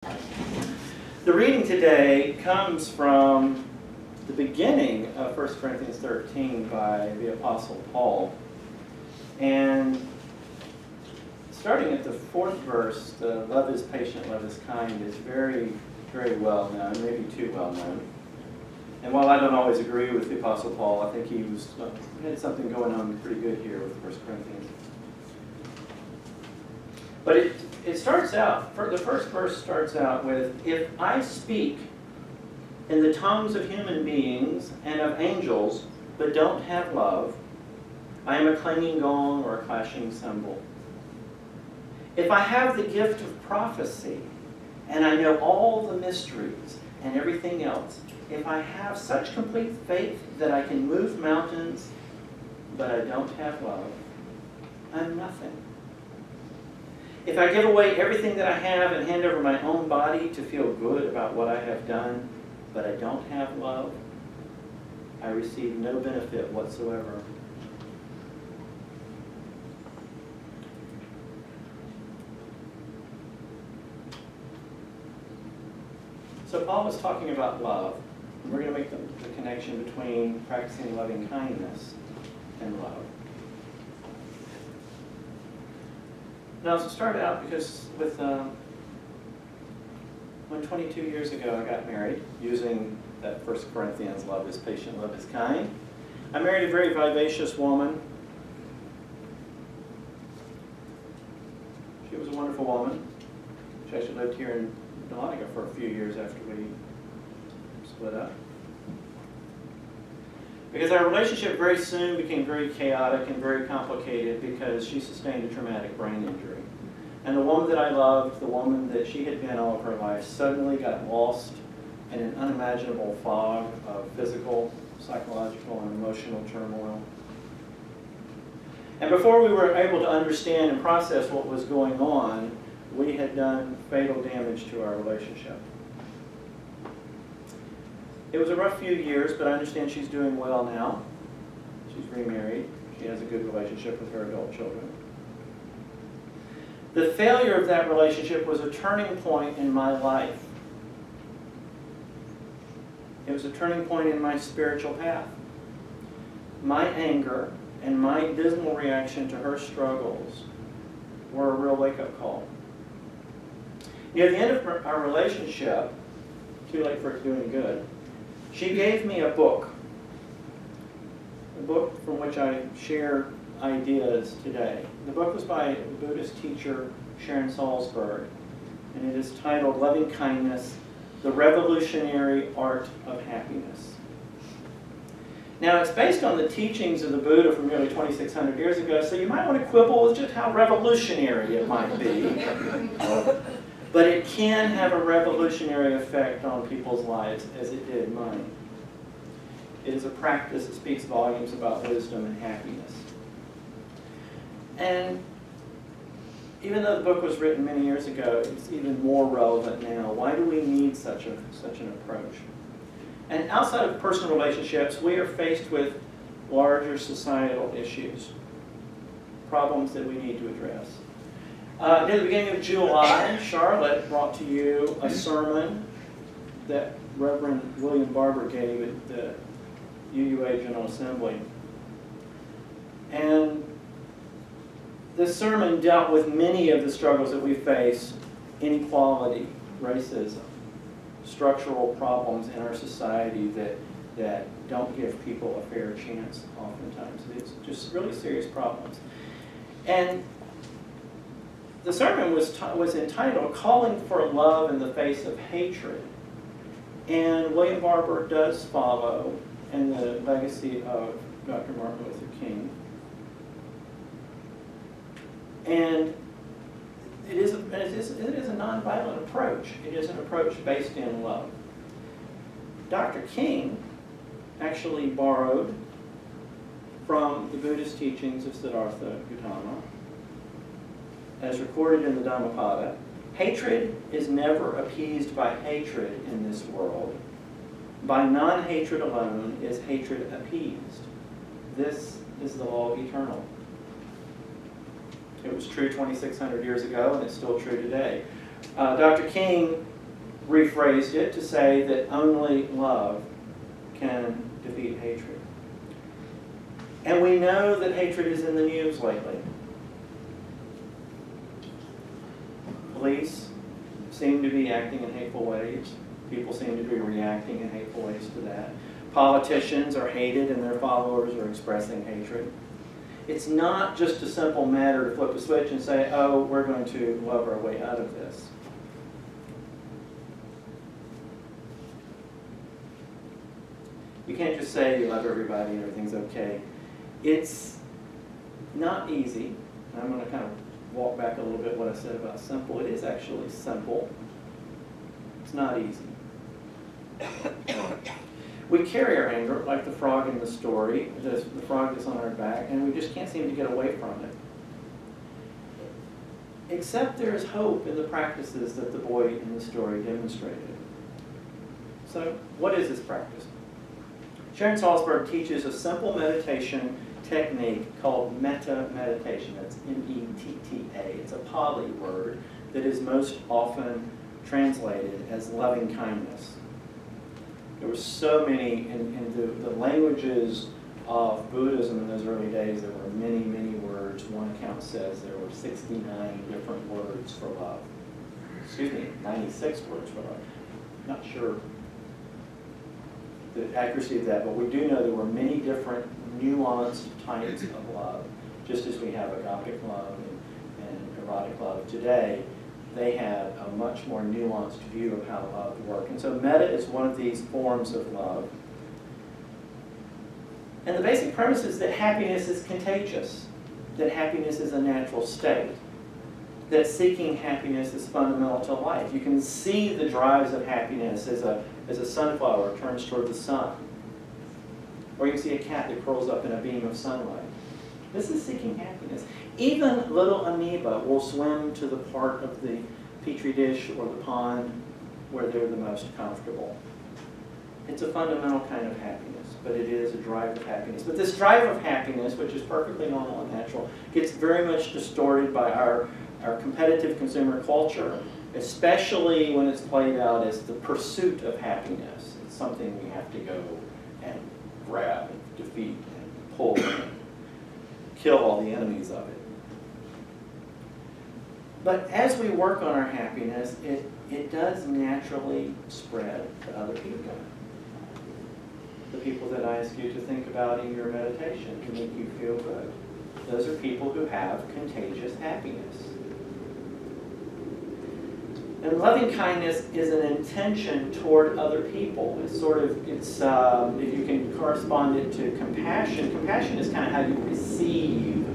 The reading today comes from the beginning of 1 Corinthians 13 by the Apostle Paul. And starting at the 4th verse, the love is patient, love is kind, is very, very well known, maybe too well known. And while I don't always agree with the Apostle Paul, I think he had something going on pretty good here with 1 Corinthians. But it starts out, the first verse starts out with, if I speak in the tongues of human beings and of angels, but don't have love, I am a clanging gong or a clashing cymbal. If I have the gift of prophecy, and I know all the mysteries and everything else, if I have such complete faith that I can move mountains, but I don't have love, I'm nothing. If I give away everything that I have and hand over my own body to feel good about what I have done, but I don't have love, I receive no benefit whatsoever. So Paul was talking about love, and we're going to make the connection between practicing loving kindness and love. Now, to start out, because when 22 years ago I got married, using that 1 Corinthians, love is patient, love is kind, I married a very vivacious woman. She was a wonderful woman. She actually lived here in Dahlonega for a few years after we split up. Because our relationship very soon became very chaotic and very complicated because she sustained a traumatic brain injury. And the woman that I loved, the woman that she had been all of her life, suddenly got lost in an unimaginable fog of physical, psychological, and emotional turmoil. And before we were able to understand and process what was going on, we had done fatal damage to our relationship. It was a rough few years, but I understand she's doing well now. She's remarried. She has a good relationship with her adult children. The failure of that relationship was a turning point in my life. It was a turning point in my spiritual path. My anger and my dismal reaction to her struggles were a real wake-up call. Near the end of our relationship, too late for it to do any good, she gave me a book from which I share ideas today. The book was by Buddhist teacher Sharon Salzberg, and it is titled Lovingkindness, The Revolutionary Art of Happiness. Now, it's based on the teachings of the Buddha from nearly 2,600 years ago, so you might want to quibble with just how revolutionary it might be. But it can have a revolutionary effect on people's lives, as it did mine. It is a practice that speaks volumes about wisdom and happiness. And even though the book was written many years ago, it's even more relevant now. Why do we need such an approach? And outside of personal relationships, we are faced with larger societal issues, problems that we need to address. Near the beginning of July, Charlotte brought to you a sermon that Reverend William Barber gave at the GMUUC General Assembly. And this sermon dealt with many of the struggles that we face: inequality, racism, structural problems in our society that don't give people a fair chance oftentimes. It's just really serious problems. And the sermon was entitled Calling for Love in the Face of Hatred. And William Barber does follow in the legacy of Dr. Martin Luther King. And it is a nonviolent approach. It is an approach based in love. Dr. King actually borrowed from the Buddhist teachings of Siddhartha Gautama, as recorded in the Dhammapada. Hatred is never appeased by hatred in this world. By non-hatred alone is hatred appeased. This is the law of eternal. It was true 2,600 years ago, and it's still true today. Dr. King rephrased it to say that only love can defeat hatred. And we know that hatred is in the news lately. Police seem to be acting in hateful ways. People seem to be reacting in hateful ways to that. Politicians are hated and their followers are expressing hatred. It's not just a simple matter to flip a switch and say, oh, we're going to love our way out of this. You can't just say you love everybody and everything's okay. It's not easy. I'm going to kind of walk back a little bit what I said about simple. It is actually simple. It's not easy. We carry our anger like the frog in the story, the frog that's on our back, and we just can't seem to get away from it. Except there is hope in the practices that the boy in the story demonstrated. So, what is this practice? Sharon Salzberg teaches a simple meditation technique called metta meditation. That's M-E-T-T-A. It's a Pali word that is most often translated as loving kindness. There were so many, in the languages of Buddhism in those early days, there were many, many words. One account says there were 69 different words for love. 96 words for love. Not sure the accuracy of that, but we do know there were many different nuanced types of love. Just as we have agapic love and erotic love today, they had a much more nuanced view of how love worked. And so metta is one of these forms of love. And the basic premise is that happiness is contagious, that happiness is a natural state, that seeking happiness is fundamental to life. You can see the drives of happiness as a sunflower turns toward the sun. Or you can see a cat that curls up in a beam of sunlight. This is seeking happiness. Even little amoeba will swim to the part of the petri dish or the pond where they're the most comfortable. It's a fundamental kind of happiness, but it is a drive of happiness. But this drive of happiness, which is perfectly normal and natural, gets very much distorted by our competitive consumer culture, especially when it's played out as the pursuit of happiness. It's something we have to go and grab and defeat and pull and kill all the enemies of it. But as we work on our happiness, it does naturally spread to other people. The people that I ask you to think about in your meditation to make you feel good. Those are people who have contagious happiness. And loving kindness is an intention toward other people. It's if you can correspond it to compassion. Compassion is kind of how you receive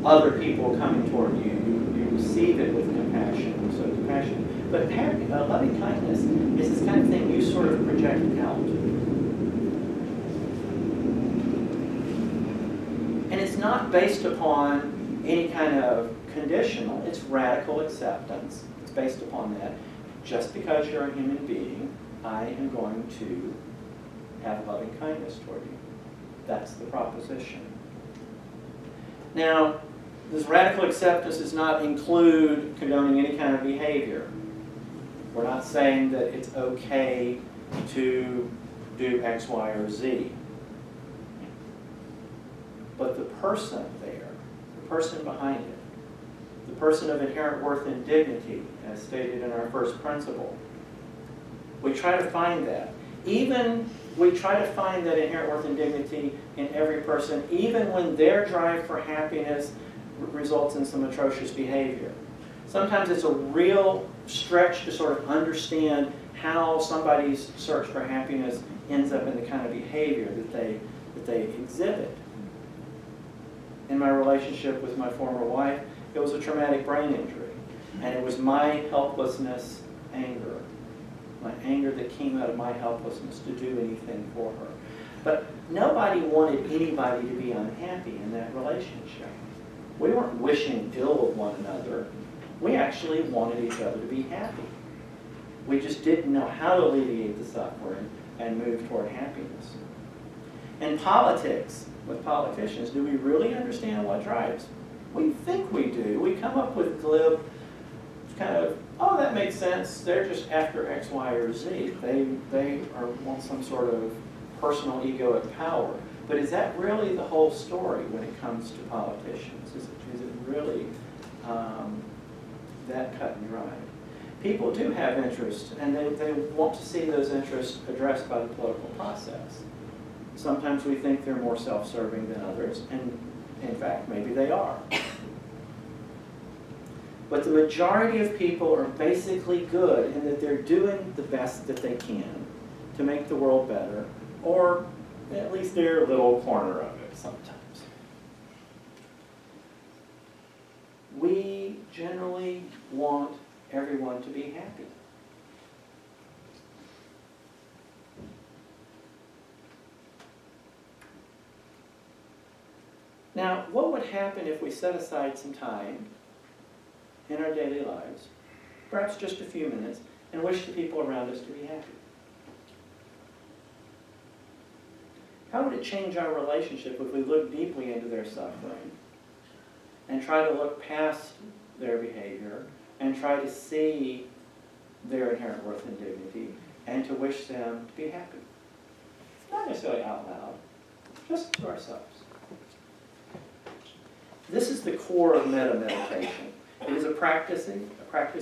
other people coming toward you. You receive it with compassion. So compassion. But loving kindness is this kind of thing you sort of project out. And it's not based upon any kind of conditional. It's radical acceptance. Based upon that, just because you're a human being, I am going to have loving kindness toward you. That's the proposition. Now, this radical acceptance does not include condoning any kind of behavior. We're not saying that it's okay to do X, Y, or Z. But the person there, the person behind it, the person of inherent worth and dignity, as stated in our first principle. We try to find that. We try to find that inherent worth and dignity in every person, even when their drive for happiness results in some atrocious behavior. Sometimes it's a real stretch to sort of understand how somebody's search for happiness ends up in the kind of behavior that they exhibit. In my relationship with my former wife, it was a traumatic brain injury. And it was my helplessness anger. My anger that came out of my helplessness to do anything for her. But nobody wanted anybody to be unhappy in that relationship. We weren't wishing ill of one another. We actually wanted each other to be happy. We just didn't know how to alleviate the suffering and move toward happiness. In politics, with politicians, do we really understand what drives? We think we do. We come up with glib, kind of oh, that makes sense, they're just after X, Y, or Z. They want some sort of personal egoic power. But is that really the whole story when it comes to politicians? Is it really that cut and dry? People do have interests, and they want to see those interests addressed by the political process. Sometimes we think they're more self-serving than others, and in fact, maybe they are. But the majority of people are basically good in that they're doing the best that they can to make the world better, or at least their little corner of it sometimes. We generally want everyone to be happy. Now, what would happen if we set aside some time in our daily lives, perhaps just a few minutes, and wish the people around us to be happy? How would it change our relationship if we look deeply into their suffering and try to look past their behavior and try to see their inherent worth and dignity and to wish them to be happy? Not necessarily out loud, just to ourselves. This is the core of metta meditation. It is a practice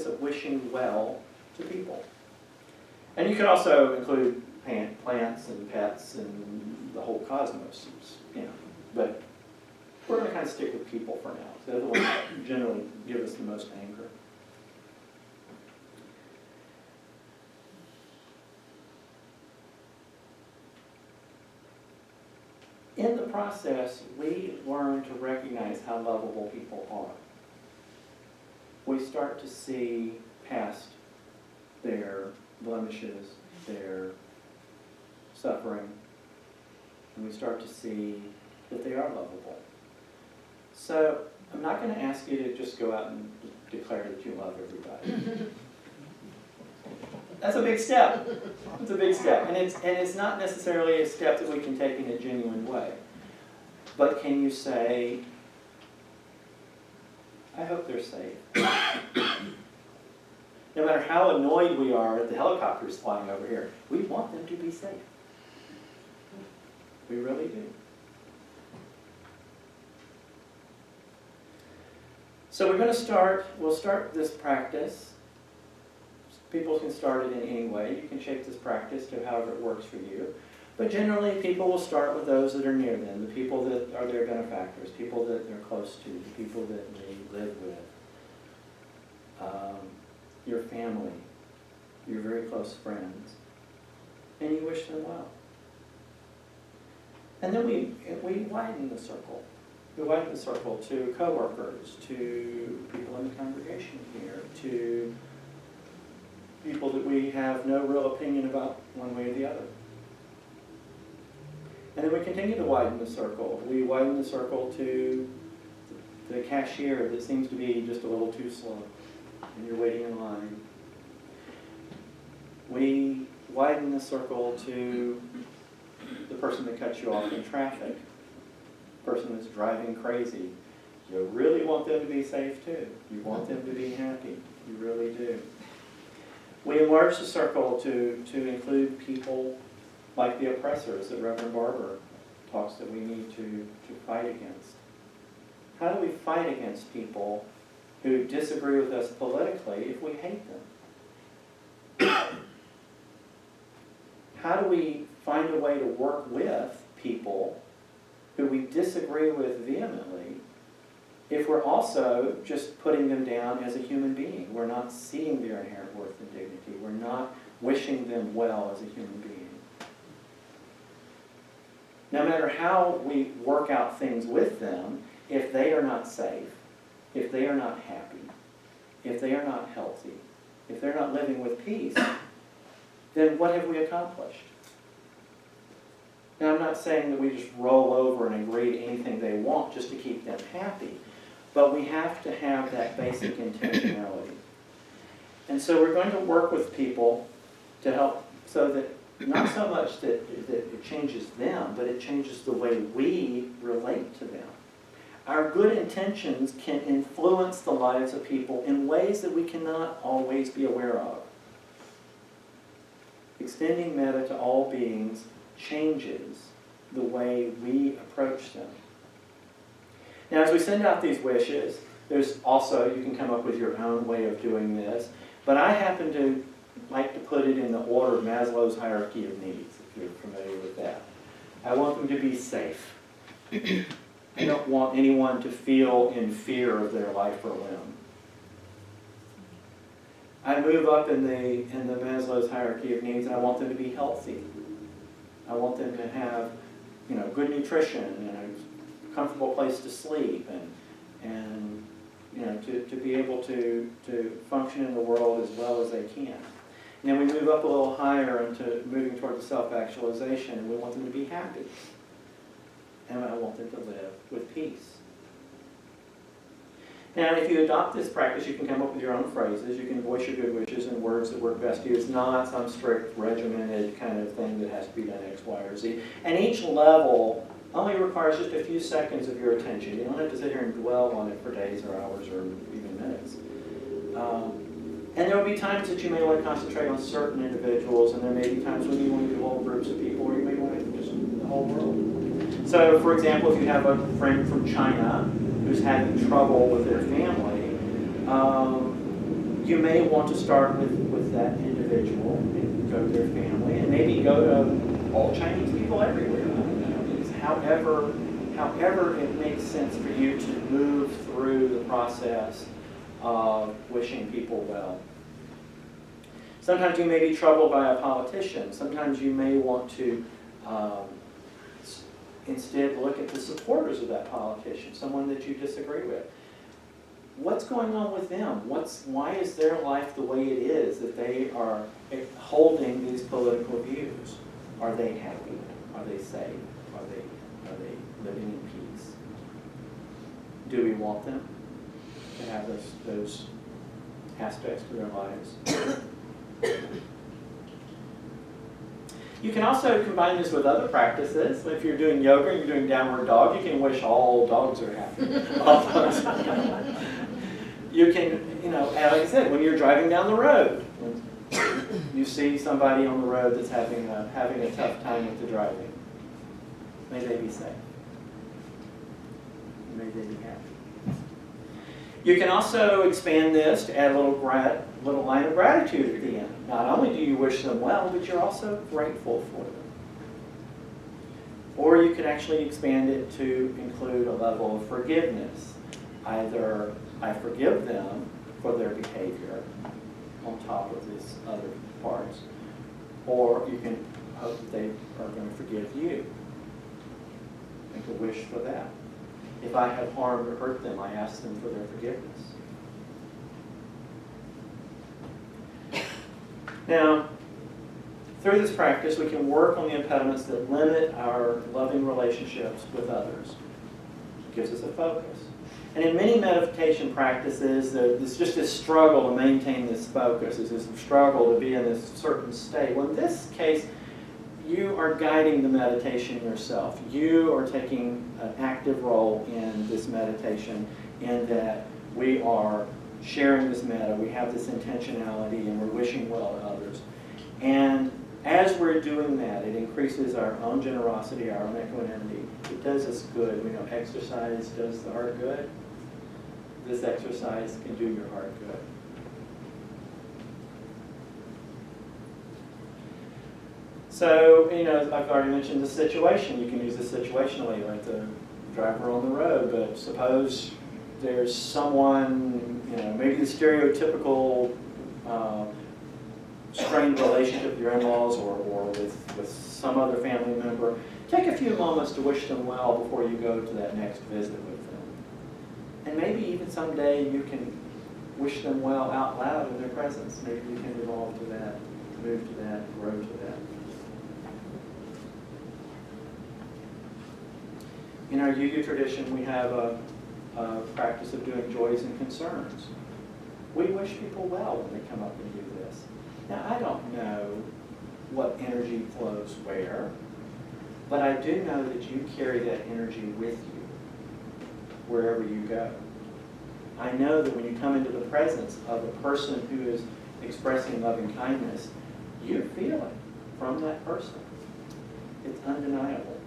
of wishing well to people. And you can also include plants and pets and the whole cosmos, but we're going to kind of stick with people for now. They're the ones that generally give us the most anger. In the process, we learn to recognize how lovable people are. We start to see past their blemishes, their suffering, and we start to see that they are lovable. So I'm not going to ask you to just go out and declare that you love everybody. That's a big step. It's a big step. And it's not necessarily a step that we can take in a genuine way. But can you say, I hope they're safe. No matter how annoyed we are at the helicopters flying over here, we want them to be safe. We really do. So we'll start this practice. People can start it in any way. You can shape this practice to however it works for you. But generally, people will start with those that are near them, the people that are their benefactors, people that they're close to, the people that they live with, your family, your very close friends, and you wish them well. And then we widen the circle. We widen the circle to coworkers, to people in the congregation here, to people that we have no real opinion about one way or the other. And then we continue to widen the circle. We widen the circle to the cashier that seems to be just a little too slow, and you're waiting in line. We widen the circle to the person that cuts you off in traffic, the person that's driving crazy. You really want them to be safe too. You want them to be happy. You really do. We enlarge the circle to include people like the oppressors that Reverend Barber talks that we need to fight against. How do we fight against people who disagree with us politically if we hate them? How do we find a way to work with people who we disagree with vehemently if we're also just putting them down as a human being? We're not seeing their inherent worth and dignity. We're not wishing them well as a human being. No matter how we work out things with them, if they are not safe, if they are not happy, if they are not healthy, if they're not living with peace, then what have we accomplished? Now, I'm not saying that we just roll over and agree to anything they want just to keep them happy, but we have to have that basic intentionality. And so we're going to work with people to help so that not so much that it changes them, but it changes the way we relate to them. our good intentions can influence the lives of people in ways that we cannot always be aware of. Extending metta to all beings changes the way we approach them. Now, as we send out these wishes, there's also, you can come up with your own way of doing this, but I happen to like to put it in the order of Maslow's hierarchy of needs, if you're familiar with that. I want them to be safe. I don't want anyone to feel in fear of their life or limb. I move up in the Maslow's hierarchy of needs, and I want them to be healthy. I want them to have, good nutrition and a comfortable place to sleep, and to be able to function in the world as well as they can. And then we move up a little higher into moving toward the self-actualization, and we want them to be happy. And I want them to live with peace. Now, if you adopt this practice, you can come up with your own phrases. You can voice your good wishes in words that work best to you. It's not some strict, regimented kind of thing that has to be done X, Y, or Z. And each level only requires just a few seconds of your attention. You don't have to sit here and dwell on it for days or hours or even minutes. And there will be times that you may want to concentrate on certain individuals, and there may be times when you want to do whole groups of people, or you may want to do just the whole world. So, for example, if you have a friend from China who's having trouble with their family, you may want to start with that individual and go to their family, and maybe go to all Chinese people everywhere. It's however it makes sense for you to move through the process of wishing people well. Sometimes you may be troubled by a politician. Sometimes you may want to instead look at the supporters of that politician, someone that you disagree with. What's going on with them? Why is their life the way it is, that they are holding these political views? Are they happy? Are they safe? Are they living in peace? Do we want them to have those aspects to their lives? You can also combine this with other practices. If you're doing yoga and you're doing downward dog, you can wish all dogs are happy. You can, like I said, when you're driving down the road, you see somebody on the road that's having a tough time with the driving. May they be safe. May they be happy. You can also expand this to add a little line of gratitude at the end. Not only do you wish them well, but you're also grateful for them. Or you can actually expand it to include a level of forgiveness. Either I forgive them for their behavior on top of these other parts, or you can hope that they are going to forgive you. Make a wish for that. If I have harmed or hurt them, I ask them for their forgiveness. Now, through this practice, we can work on the impediments that limit our loving relationships with others. It gives us a focus. And in many meditation practices, there's just this struggle to maintain this focus. There's this struggle to be in this certain state. Well, in this case, you are guiding the meditation yourself. You are taking an active role in this meditation, in that we are sharing this metta, we have this intentionality, and we're wishing well to others. And as we're doing that, it increases our own generosity, our own equanimity. It does us good. We know exercise does the heart good. This exercise can do your heart good. So, I've already mentioned the situation. You can use this situationally, like the driver on the road, but suppose there's someone, maybe the stereotypical strained relationship with your in-laws or with some other family member. Take a few moments to wish them well before you go to that next visit with them. And maybe even someday you can wish them well out loud in their presence. Maybe you can evolve to that, move to that, grow to that. In our GMUUC tradition, we have a practice of doing joys and concerns. We wish people well when they come up and do this. Now, I don't know what energy flows where, but I do know that you carry that energy with you. wherever you go. I know that when you come into the presence of a person who is expressing loving kindness, you feel it from that person. It's undeniable.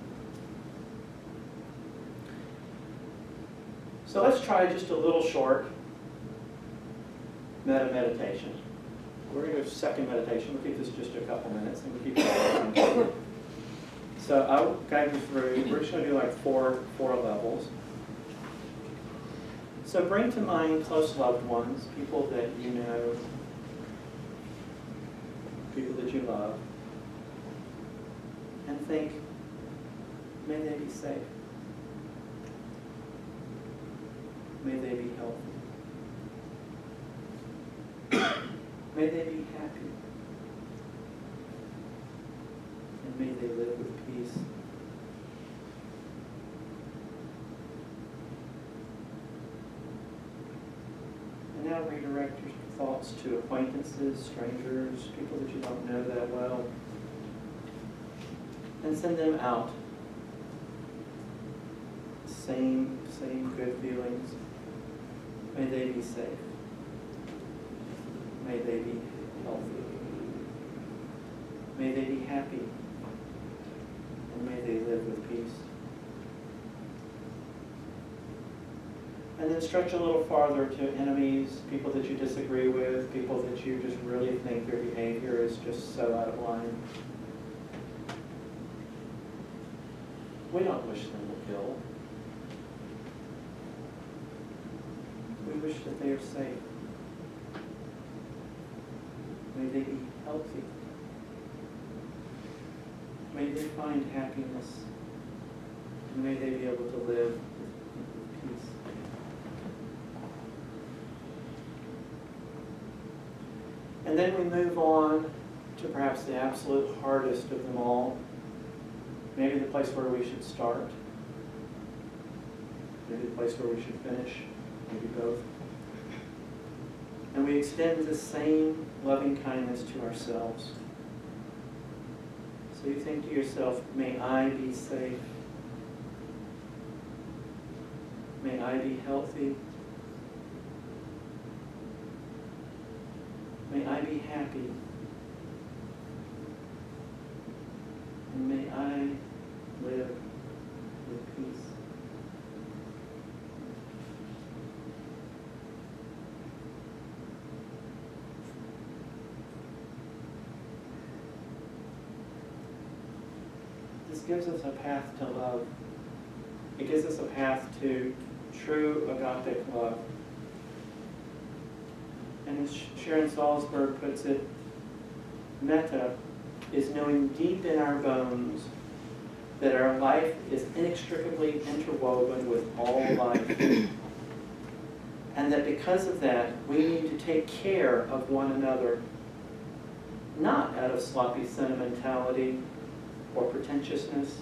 So let's try just a little short meditation. We're going to do a second meditation. We'll keep this just a couple minutes and we'll keep it. So I'll guide you through. We're just going to do like four levels. So bring to mind close loved ones, people that you know, people that you love, and think, may they be safe. May they be healthy. May they be happy. And may they live with peace. And now redirect your thoughts to acquaintances, strangers, people that you don't know that well. And send them out. Same good feelings. May they be safe. May they be healthy. May they be happy. And may they live with peace. And then stretch a little farther to enemies, people that you disagree with, people that you just really think their behavior is just so out of line. We don't wish them ill. We wish that they are safe. May they be healthy. May they find happiness. And may they be able to live with peace. And then we move on to perhaps the absolute hardest of them all. Maybe the place where we should start. Maybe the place where we should finish. Maybe both. And we extend the same loving kindness to ourselves. So you think to yourself, may I be safe. May I be healthy. May I be happy. And may I live with peace. This gives us a path to love. It gives us a path to true agape love. And as Sharon Salzberg puts it, metta is knowing deep in our bones that our life is inextricably interwoven with all life. And that because of that, we need to take care of one another, not out of sloppy sentimentality or pretentiousness,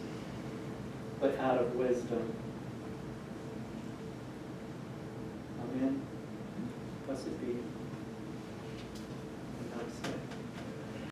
but out of wisdom. Amen. Blessed be.